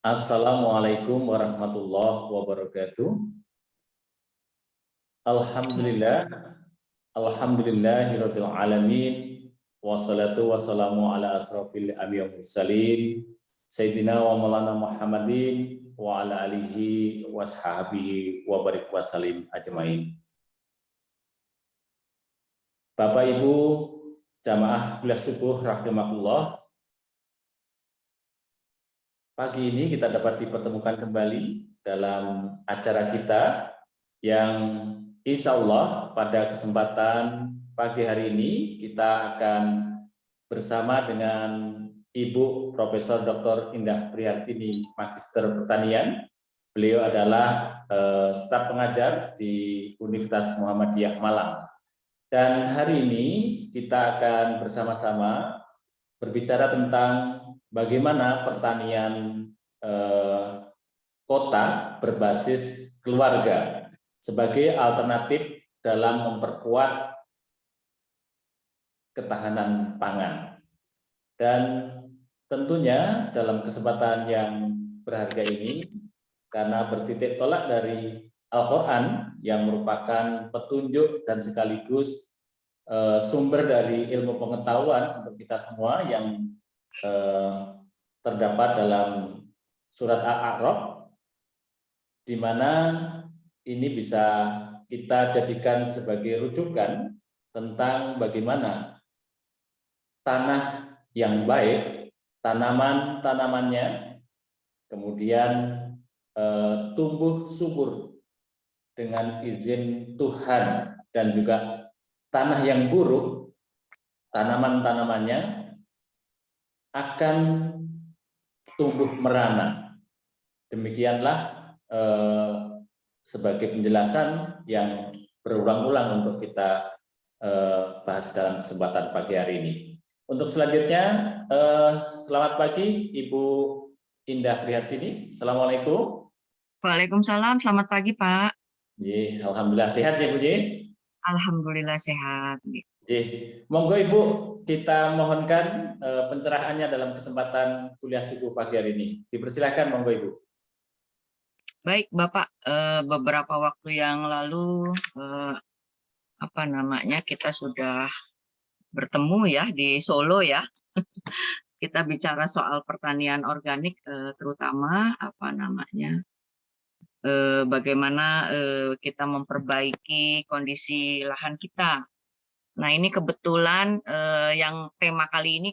Assalamualaikum warahmatullahi wabarakatuh. Alhamdulillah, alhamdulillahirabbil alamin. Wassalatu wassalamu ala asrofil anbiya'i wal mursalin sayyidina wa maulana Muhammadin wa ala alihi washabihi wa barik wasallim ajmain. Bapak Ibu jamaah kuliah subuh rahimakumullah. Pagi ini kita dapat dipertemukan kembali dalam acara kita yang insya Allah pada kesempatan pagi hari ini kita akan bersama dengan Ibu Profesor Dr. Indah Prihartini, Magister Pertanian. Beliau adalah staf pengajar di Universitas Muhammadiyah Malang. Dan hari ini kita akan bersama-sama berbicara tentang bagaimana pertanian kota berbasis keluarga sebagai alternatif dalam memperkuat ketahanan pangan. Dan tentunya dalam kesempatan yang berharga ini, karena bertitik tolak dari Al-Quran yang merupakan petunjuk dan sekaligus sumber dari ilmu pengetahuan untuk kita semua yang terdapat dalam surat Al-A'raf, di mana ini bisa kita jadikan sebagai rujukan tentang bagaimana tanah yang baik, tanaman-tanamannya, kemudian tumbuh subur dengan izin Tuhan, dan juga tanah yang buruk, tanaman-tanamannya akan tumbuh merana. Demikianlah sebagai penjelasan yang berulang-ulang untuk kita bahas dalam kesempatan pagi hari ini. Untuk selanjutnya, selamat pagi Ibu Indah Prihartini. Assalamualaikum. Waalaikumsalam, selamat pagi Pak. Alhamdulillah sehat ya Bu. Alhamdulillah sehat. Monggo Ibu, kita mohonkan pencerahannya dalam kesempatan kuliah subuh pagi hari ini. Dipersilakan monggo Ibu. Baik Bapak, beberapa waktu yang lalu kita sudah bertemu ya di Solo ya. Kita bicara soal pertanian organik, terutama bagaimana kita memperbaiki kondisi lahan kita. Nah ini kebetulan yang tema kali ini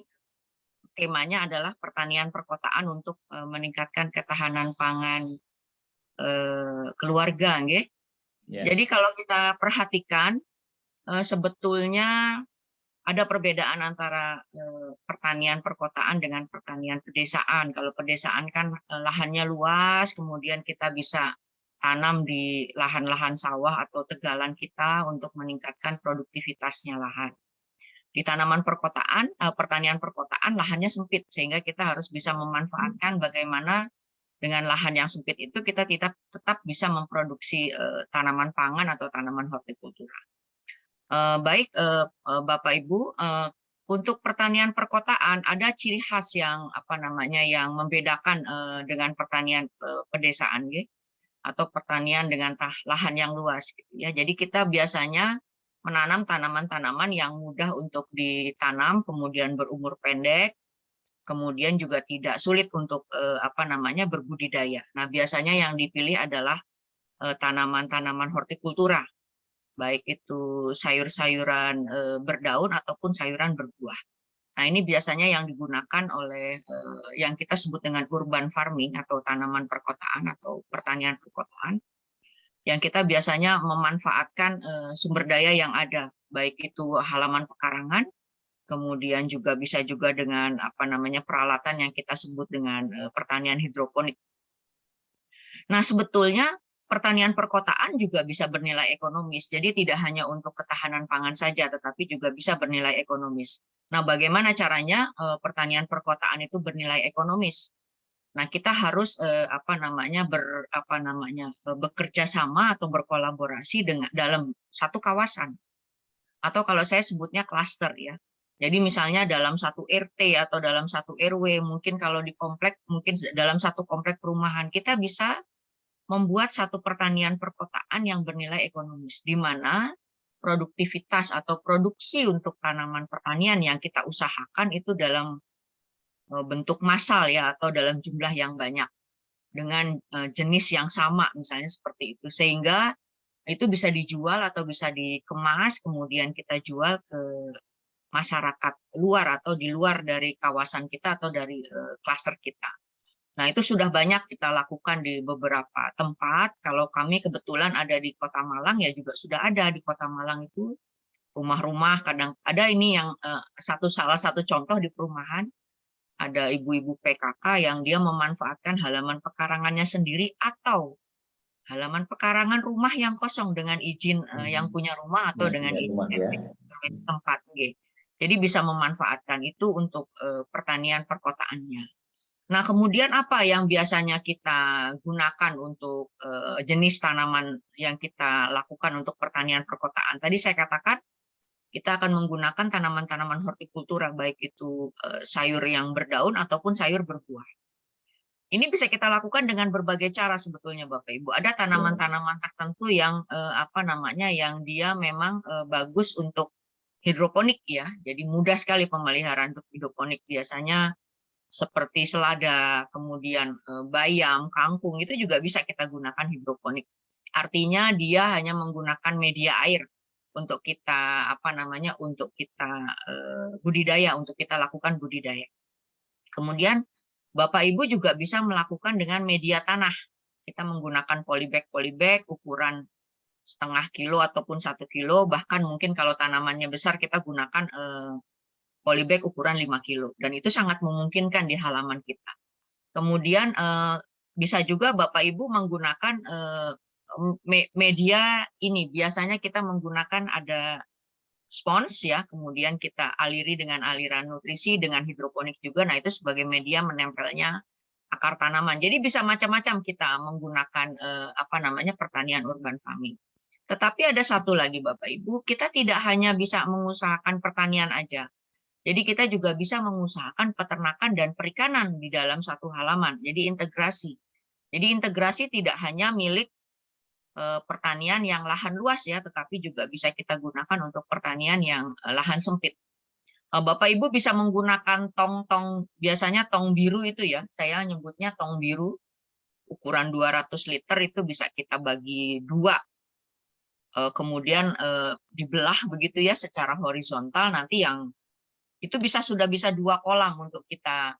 temanya adalah pertanian perkotaan untuk meningkatkan ketahanan pangan keluarga, nggih. Yeah. Jadi kalau kita perhatikan sebetulnya ada perbedaan antara pertanian perkotaan dengan pertanian pedesaan. Kalau pedesaan kan lahannya luas, kemudian kita bisa tanam di lahan-lahan sawah atau tegalan kita untuk meningkatkan produktivitasnya lahan. Di tanaman perkotaan, pertanian perkotaan lahannya sempit, sehingga kita harus bisa memanfaatkan bagaimana dengan lahan yang sempit itu kita tetap bisa memproduksi tanaman pangan atau tanaman hortikultura. Baik Bapak Ibu, untuk pertanian perkotaan ada ciri khas yang yang membedakan dengan pertanian pedesaan, atau pertanian dengan lahan yang luas, gitu ya. Jadi kita biasanya menanam tanaman-tanaman yang mudah untuk ditanam, kemudian berumur pendek, kemudian juga tidak sulit untuk berbudidaya. Nah, biasanya yang dipilih adalah tanaman-tanaman hortikultura, baik itu sayur-sayuran berdaun ataupun sayuran berbuah. Nah, ini biasanya yang digunakan oleh yang kita sebut dengan urban farming atau tanaman perkotaan atau pertanian perkotaan, yang kita biasanya memanfaatkan sumber daya yang ada, baik itu halaman pekarangan, kemudian juga bisa juga dengan peralatan yang kita sebut dengan pertanian hidroponik. Nah, sebetulnya pertanian perkotaan juga bisa bernilai ekonomis. Jadi tidak hanya untuk ketahanan pangan saja, tetapi juga bisa bernilai ekonomis. Nah, bagaimana caranya pertanian perkotaan itu bernilai ekonomis? Nah, kita harus bekerja sama atau berkolaborasi dalam satu kawasan. Atau kalau saya sebutnya klaster ya. Jadi misalnya dalam satu RT atau dalam satu RW, mungkin kalau di komplek, mungkin dalam satu komplek perumahan, kita bisa membuat satu pertanian perkotaan yang bernilai ekonomis, di mana produktivitas atau produksi untuk tanaman pertanian yang kita usahakan itu dalam bentuk massal ya, atau dalam jumlah yang banyak, dengan jenis yang sama, misalnya seperti itu. Sehingga itu bisa dijual atau bisa dikemas, kemudian kita jual ke masyarakat luar atau di luar dari kawasan kita atau dari klaster kita. Nah, itu sudah banyak kita lakukan di beberapa tempat. Kalau kami kebetulan ada di Kota Malang, ya juga sudah ada di Kota Malang itu rumah-rumah. Kadang ada ini yang salah satu contoh di perumahan, ada ibu-ibu PKK yang dia memanfaatkan halaman pekarangannya sendiri atau halaman pekarangan rumah yang kosong dengan izin yang punya rumah atau dengan izin tempat. Jadi bisa memanfaatkan itu untuk pertanian perkotaannya. Nah, kemudian apa yang biasanya kita gunakan untuk jenis tanaman yang kita lakukan untuk pertanian perkotaan? Tadi saya katakan kita akan menggunakan tanaman-tanaman hortikultura, baik itu sayur yang berdaun ataupun sayur berbuah. Ini bisa kita lakukan dengan berbagai cara sebetulnya, Bapak Ibu. Ada tanaman-tanaman tertentu yang yang dia memang bagus untuk hidroponik ya. Jadi mudah sekali pemeliharaan untuk hidroponik, biasanya seperti selada, kemudian bayam, kangkung, itu juga bisa kita gunakan hidroponik. Artinya dia hanya menggunakan media air untuk kita untuk kita budidaya, untuk kita lakukan budidaya. Kemudian Bapak Ibu juga bisa melakukan dengan media tanah. Kita menggunakan polybag ukuran setengah kilo ataupun 1 kilo, bahkan mungkin kalau tanamannya besar kita gunakan polybag ukuran 5 kilo, dan itu sangat memungkinkan di halaman kita. Kemudian bisa juga Bapak Ibu menggunakan media ini, biasanya kita menggunakan ada spons ya, kemudian kita aliri dengan aliran nutrisi dengan hidroponik juga. Nah, itu sebagai media menempelnya akar tanaman. Jadi bisa macam-macam kita menggunakan pertanian urban farming. Tetapi ada satu lagi Bapak Ibu, kita tidak hanya bisa mengusahakan pertanian aja. Jadi kita juga bisa mengusahakan peternakan dan perikanan di dalam satu halaman. Jadi integrasi. Jadi integrasi tidak hanya milik pertanian yang lahan luas ya, tetapi juga bisa kita gunakan untuk pertanian yang lahan sempit. Bapak Ibu bisa menggunakan tong-tong, biasanya tong biru itu ya, saya nyebutnya tong biru, ukuran 200 liter itu bisa kita bagi 2. Kemudian dibelah begitu ya secara horizontal, nanti yang itu sudah bisa 2 kolam untuk kita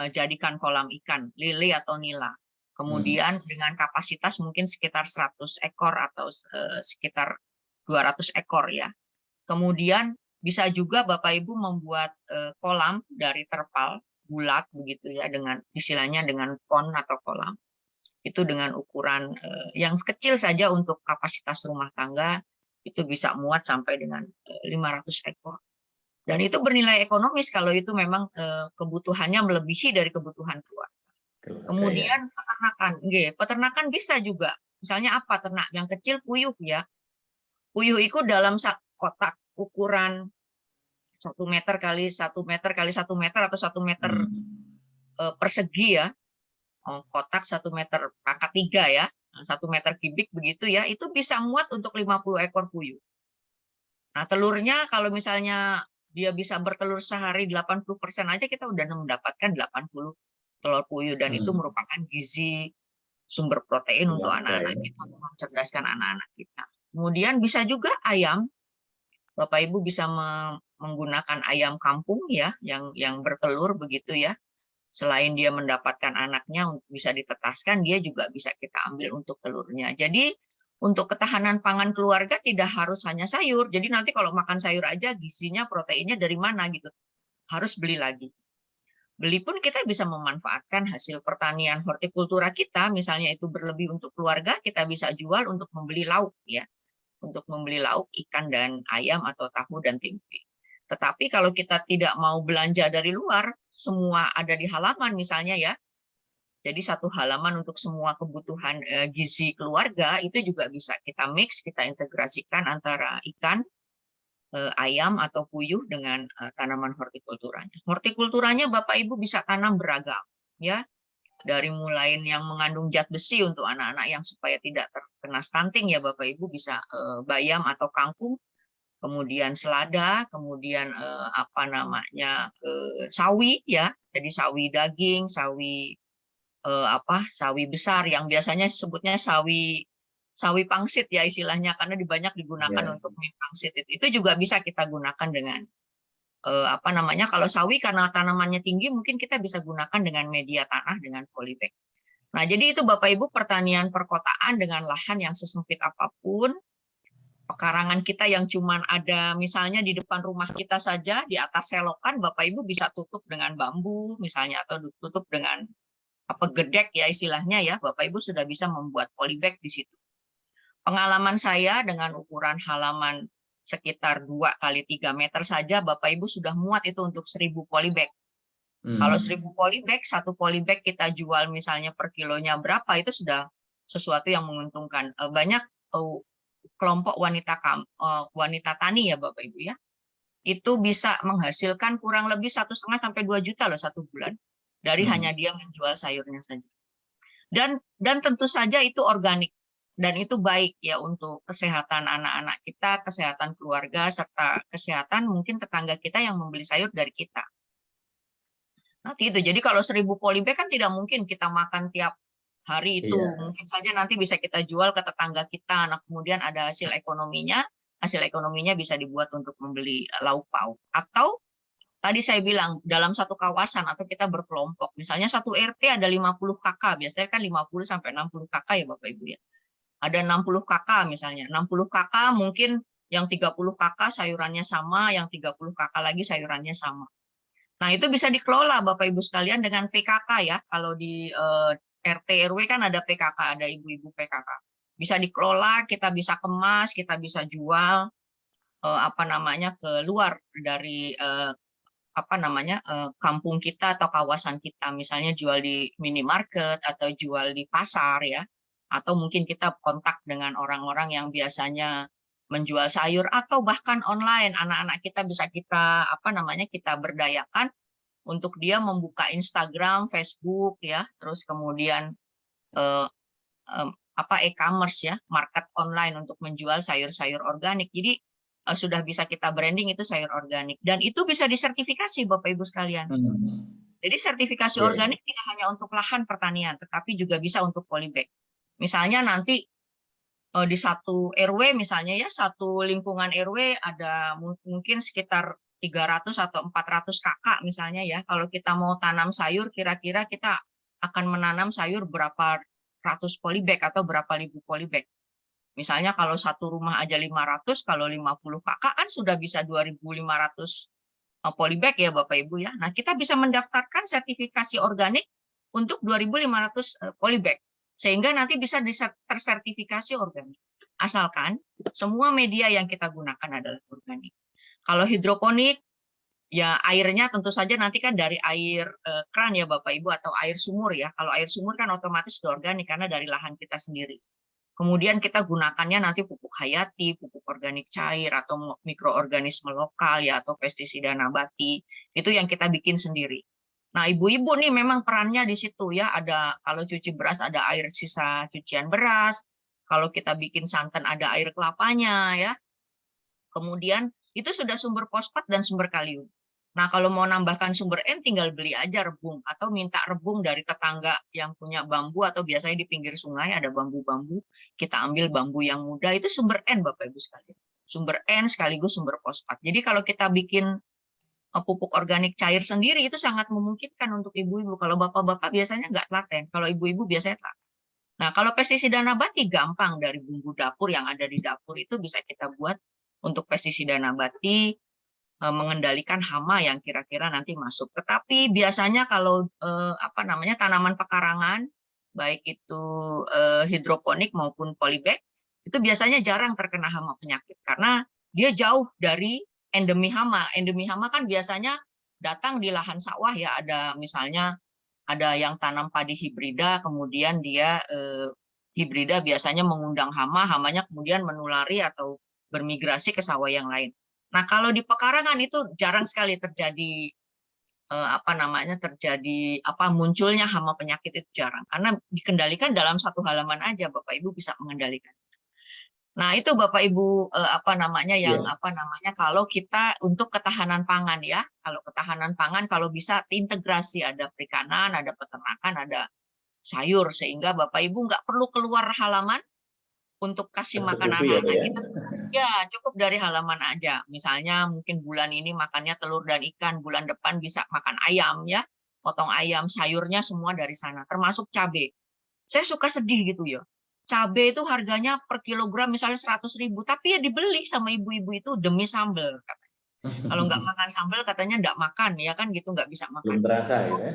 jadikan kolam ikan, lele atau nila. Kemudian dengan kapasitas mungkin sekitar 100 ekor atau sekitar 200 ekor ya. Kemudian bisa juga Bapak Ibu membuat kolam dari terpal bulat begitu ya, dengan istilahnya dengan pond atau kolam. Itu dengan ukuran yang kecil saja untuk kapasitas rumah tangga, itu bisa muat sampai dengan 500 ekor. Dan itu bernilai ekonomis kalau itu memang kebutuhannya melebihi dari kebutuhan keluarga. Kemudian peternakan bisa juga. Misalnya apa ternak yang kecil, puyuh ya. Puyuh itu dalam kotak ukuran 1 meter kali 1 meter kali 1 meter atau 1 meter persegi ya. Kotak 1 meter pangkat 3 ya, 1 meter kubik begitu ya, itu bisa muat untuk 50 ekor puyuh. Nah, telurnya kalau misalnya dia bisa bertelur sehari 80% aja, kita udah mendapatkan 80 telur puyuh, dan itu merupakan gizi sumber protein untuk anak-anak kita, untuk mencerdaskan anak-anak kita. Kemudian bisa juga ayam. Bapak Ibu bisa menggunakan ayam kampung ya, yang bertelur begitu ya. Selain dia mendapatkan anaknya bisa ditetaskan, dia juga bisa kita ambil untuk telurnya. Jadi untuk ketahanan pangan keluarga tidak harus hanya sayur. Jadi nanti kalau makan sayur aja gizinya, proteinnya dari mana gitu. Harus beli lagi. Beli pun kita bisa memanfaatkan hasil pertanian hortikultura kita, misalnya itu berlebih untuk keluarga, kita bisa jual untuk membeli lauk ya. Untuk membeli lauk, ikan dan ayam atau tahu dan tempe. Tetapi kalau kita tidak mau belanja dari luar, semua ada di halaman misalnya ya. Jadi satu halaman untuk semua kebutuhan gizi keluarga itu juga bisa kita mix, kita integrasikan antara ikan, ayam atau puyuh dengan tanaman hortikulturanya. Hortikulturanya Bapak Ibu bisa tanam beragam, ya. Dari mulai yang mengandung zat besi untuk anak-anak yang supaya tidak terkena stunting ya Bapak Ibu bisa bayam atau kangkung, kemudian selada, kemudian apa namanya sawi ya, jadi sawi daging, sawi sawi besar yang biasanya sebutnya sawi pangsit ya istilahnya karena banyak digunakan Ya. untuk mie pangsit itu juga bisa kita gunakan dengan apa namanya kalau sawi karena tanamannya tinggi mungkin kita bisa gunakan dengan media tanah dengan polybag. Nah, jadi itu Bapak Ibu pertanian perkotaan dengan lahan yang sesempit apapun, pekarangan kita yang cuman ada misalnya di depan rumah kita saja di atas selokan Bapak Ibu bisa tutup dengan bambu misalnya atau tutup dengan apa gedek ya istilahnya ya Bapak Ibu sudah bisa membuat polybag di situ. Pengalaman saya dengan ukuran halaman sekitar 2 kali 3 meter saja Bapak Ibu sudah muat itu untuk 1000 polybag. Kalau 1000 polybag, satu polybag kita jual misalnya per kilonya berapa, itu sudah sesuatu yang menguntungkan. Banyak kelompok wanita tani ya Bapak Ibu ya, itu bisa menghasilkan kurang lebih 1,5 sampai 2 juta loh satu bulan dari hanya dia menjual sayurnya saja. Dan tentu saja itu organik dan itu baik ya untuk kesehatan anak-anak kita, kesehatan keluarga serta kesehatan mungkin tetangga kita yang membeli sayur dari kita. Nanti itu. Jadi kalau 1000 polybag kan tidak mungkin kita makan tiap hari itu. Iya. Mungkin saja nanti bisa kita jual ke tetangga kita. Nah, kemudian ada hasil ekonominya. Hasil ekonominya bisa dibuat untuk membeli lauk pauk. Atau tadi saya bilang dalam satu kawasan atau kita berkelompok. Misalnya satu RT ada 50 kakak. Biasanya kan 50 sampai 60 kakak ya Bapak Ibu ya. Ada 60 kakak misalnya. 60 kakak mungkin yang 30 kakak sayurannya sama, yang 30 kakak lagi sayurannya sama. Nah, itu bisa dikelola Bapak Ibu sekalian dengan PKK ya. Kalau di RT RW kan ada PKK, ada ibu-ibu PKK. Bisa dikelola, kita bisa kemas, kita bisa jual apa namanya ke luar dari apa namanya kampung kita atau kawasan kita. Misalnya jual di minimarket atau jual di pasar ya. Atau mungkin kita kontak dengan orang-orang yang biasanya menjual sayur atau bahkan online anak-anak kita bisa kita apa namanya kita berdayakan untuk dia membuka Instagram, Facebook ya, terus kemudian apa e-commerce ya, market online untuk menjual sayur-sayur organik. Jadi sudah bisa kita branding itu sayur organik dan itu bisa disertifikasi Bapak Ibu sekalian. Jadi sertifikasi Ya, ya. organik tidak hanya untuk lahan pertanian, tetapi juga bisa untuk polybag. Misalnya nanti di satu RW misalnya ya, satu lingkungan RW ada mungkin sekitar 300 atau 400 kakak misalnya ya. Kalau kita mau tanam sayur, kira-kira kita akan menanam sayur berapa ratus polybag atau berapa ribu polybag. Misalnya kalau satu rumah aja 500, kalau 50 kakak kan sudah bisa 2.500 polybag ya Bapak Ibu ya. Nah, kita bisa mendaftarkan sertifikasi organik untuk 2.500 polybag. Sehingga nanti bisa tersertifikasi organik. Asalkan semua media yang kita gunakan adalah organik. Kalau hidroponik, ya airnya tentu saja nanti kan dari air keran ya Bapak Ibu atau air sumur ya. Kalau air sumur kan otomatis sudah organik karena dari lahan kita sendiri. Kemudian kita gunakannya nanti pupuk hayati, pupuk organik cair, atau mikroorganisme lokal ya, atau pestisida nabati. Itu yang kita bikin sendiri. Nah, ibu-ibu nih memang perannya di situ ya. Ada kalau cuci beras ada air sisa cucian beras. Kalau kita bikin santan ada air kelapanya ya. Kemudian itu sudah sumber fosfat dan sumber kalium. Nah, kalau mau nambahkan sumber N tinggal beli aja rebung atau minta rebung dari tetangga yang punya bambu atau biasanya di pinggir sungai ada bambu-bambu. Kita ambil bambu yang muda itu sumber N Bapak Ibu sekalian. Sumber N sekaligus sumber fosfat. Jadi kalau kita bikin pupuk organik cair sendiri itu sangat memungkinkan untuk ibu-ibu. Kalau bapak-bapak biasanya nggak telaten, kalau ibu-ibu biasanya telaten. Nah, kalau pestisida nabati gampang dari bumbu dapur yang ada di dapur itu bisa kita buat untuk pestisida nabati mengendalikan hama yang kira-kira nanti masuk. Tetapi biasanya kalau apa namanya tanaman pekarangan baik itu hidroponik maupun polybag itu biasanya jarang terkena hama penyakit karena dia jauh dari endemi hama. Endemi hama kan biasanya datang di lahan sawah ya, ada misalnya ada yang tanam padi hibrida, kemudian dia hibrida biasanya mengundang hama, hamanya kemudian menulari atau bermigrasi ke sawah yang lain. Nah, kalau di pekarangan itu jarang sekali terjadi munculnya hama penyakit, itu jarang karena dikendalikan dalam satu halaman aja, Bapak Ibu bisa mengendalikan. Nah, itu Bapak Ibu Iya. kalau kita untuk ketahanan pangan ya. Kalau ketahanan pangan kalau bisa integrasi, ada perikanan, ada peternakan, ada sayur, sehingga Bapak Ibu nggak perlu keluar halaman untuk kasih makan Tercukupi ya, Pak anak-anak ya. kita, ya cukup dari halaman aja. Misalnya mungkin bulan ini makannya telur dan ikan, bulan depan bisa makan ayam ya, potong ayam, sayurnya semua dari sana, termasuk cabai. Saya suka sedih gitu ya. Cabai itu harganya per kilogram misalnya 100.000, tapi ya dibeli sama ibu-ibu itu demi sambal. Kalau nggak makan sambal katanya nggak makan, ya kan gitu, nggak bisa Belum makan. terasa gitu ya.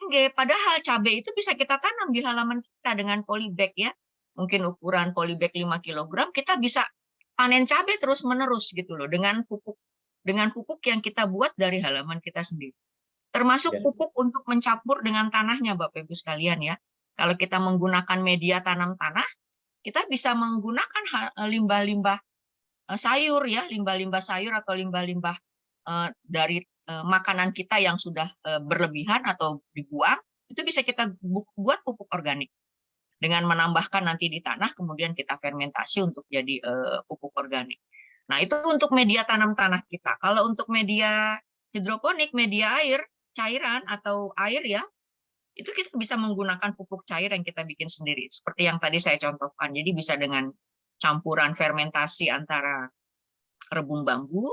Oke, padahal cabai itu bisa kita tanam di halaman kita dengan polybag ya. Mungkin ukuran polybag 5 kilogram, kita bisa panen cabai terus-menerus gitu loh, dengan pupuk yang kita buat dari halaman kita sendiri. Termasuk Ya. pupuk untuk mencampur dengan tanahnya, Bapak Ibu sekalian ya. Kalau kita menggunakan media tanam tanah, kita bisa menggunakan limbah-limbah sayur ya, limbah-limbah sayur atau limbah-limbah dari makanan kita yang sudah berlebihan atau dibuang, itu bisa kita buat pupuk organik dengan menambahkan nanti di tanah, kemudian kita fermentasi untuk jadi pupuk organik. Nah, itu untuk media tanam tanah kita. Kalau untuk media hidroponik, media air, cairan atau air ya, itu kita bisa menggunakan pupuk cair yang kita bikin sendiri. Seperti yang tadi saya contohkan. Jadi bisa dengan campuran fermentasi antara rebung bambu,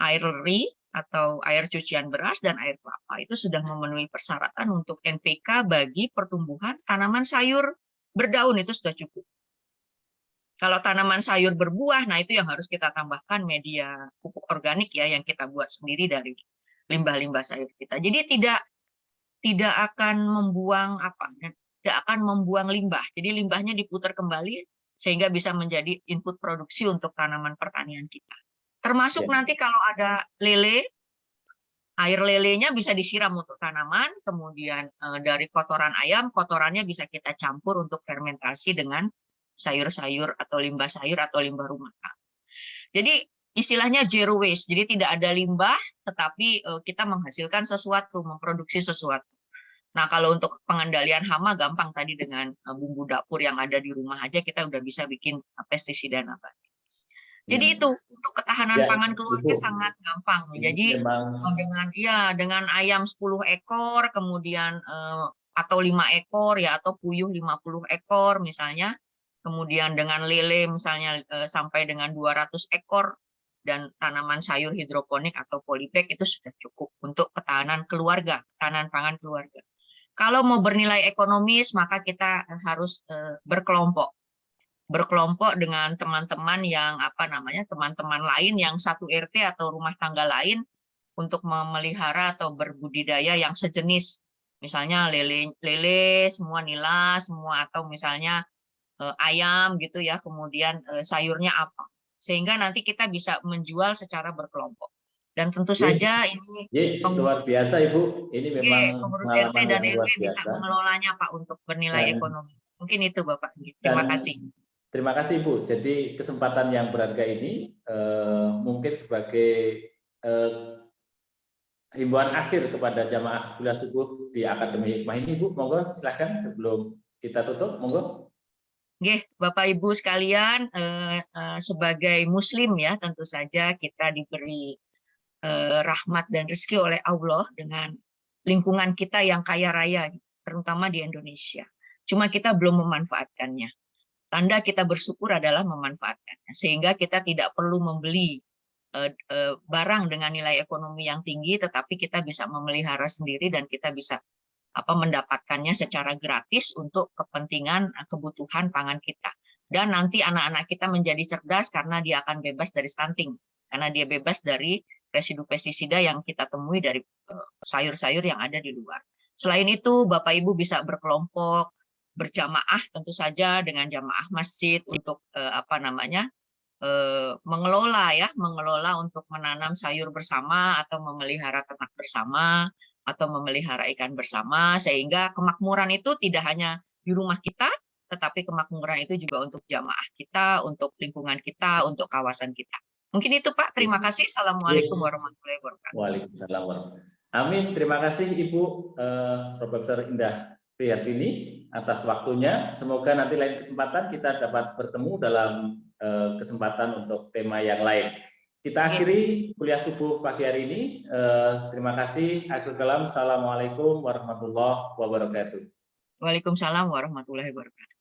air leri atau air cucian beras dan air kelapa. Itu sudah memenuhi persyaratan untuk NPK bagi pertumbuhan tanaman sayur berdaun, itu sudah cukup. Kalau tanaman sayur berbuah, nah itu yang harus kita tambahkan media pupuk organik ya, yang kita buat sendiri dari limbah-limbah sayur kita. Jadi tidak akan membuang limbah. Jadi limbahnya diputar kembali sehingga bisa menjadi input produksi untuk tanaman pertanian kita. Termasuk Ya. nanti kalau ada lele, air lelenya bisa disiram untuk tanaman, kemudian dari kotoran ayam, kotorannya bisa kita campur untuk fermentasi dengan sayur-sayur atau limbah rumah tangga. Jadi istilahnya zero waste, jadi tidak ada limbah, tetapi kita menghasilkan sesuatu, memproduksi sesuatu. Nah, kalau untuk pengendalian hama gampang tadi dengan bumbu dapur yang ada di rumah aja kita udah bisa bikin pestisida nabati. Jadi itu untuk ketahanan Ya, pangan Ibu, keluarga sangat gampang. ini Jadi memang dengan ayam 10 ekor, kemudian atau 5 ekor ya, atau puyuh 50 ekor misalnya, kemudian dengan lele misalnya sampai dengan 200 ekor, dan tanaman sayur hidroponik atau polybag, itu sudah cukup untuk ketahanan keluarga, ketahanan pangan keluarga. Kalau mau bernilai ekonomis, maka kita harus berkelompok dengan teman-teman yang teman-teman lain yang satu RT atau rumah tangga lain untuk memelihara atau berbudidaya yang sejenis. Misalnya lele semua, nila semua, atau misalnya ayam gitu ya, kemudian sayurnya apa. Sehingga nanti kita bisa menjual secara berkelompok. Dan tentu saja ini luar pengurus biasa Ibu. Ini memang pengurus RT pengalaman dan yang RW luar bisa biasa. mengelolanya Pak untuk bernilai Dan ekonomi. Mungkin itu Bapak. dan Terima kasih. terima kasih Ibu. Jadi kesempatan yang berharga ini mungkin sebagai eh, himbauan akhir kepada jamaah kuliah subuh di Akademi Hikmah ini, Bu. Monggo silakan sebelum kita tutup, monggo. Oke, Bapak Ibu sekalian, sebagai Muslim ya, tentu saja kita diberi rahmat dan rezeki oleh Allah dengan lingkungan kita yang kaya raya, terutama di Indonesia. Cuma kita belum memanfaatkannya. Tanda kita bersyukur adalah memanfaatkannya, sehingga kita tidak perlu membeli barang dengan nilai ekonomi yang tinggi, tetapi kita bisa memelihara sendiri dan kita bisa mendapatkannya secara gratis untuk kepentingan kebutuhan pangan kita. Dan nanti anak-anak kita menjadi cerdas karena dia akan bebas dari stunting, karena dia bebas dari residu pestisida yang kita temui dari sayur-sayur yang ada di luar. Selain itu, Bapak Ibu bisa berkelompok, berjamaah tentu saja dengan jamaah masjid untuk mengelola untuk menanam sayur bersama atau memelihara ternak bersama atau memelihara ikan bersama, sehingga kemakmuran itu tidak hanya di rumah kita, tetapi kemakmuran itu juga untuk jamaah kita, untuk lingkungan kita, untuk kawasan kita. Mungkin itu Pak, terima kasih. Assalamualaikum warahmatullahi wabarakatuh. Waalaikumsalam warahmatullahi wabarakatuh. Amin, terima kasih Ibu Profesor Indah Priyartini atas waktunya. Semoga nanti lain kesempatan kita dapat bertemu dalam kesempatan untuk tema yang lain. Kita akhiri kuliah subuh pagi hari ini. Terima kasih. Akhirul kalam. Assalamualaikum warahmatullahi wabarakatuh. Waalaikumsalam warahmatullahi wabarakatuh.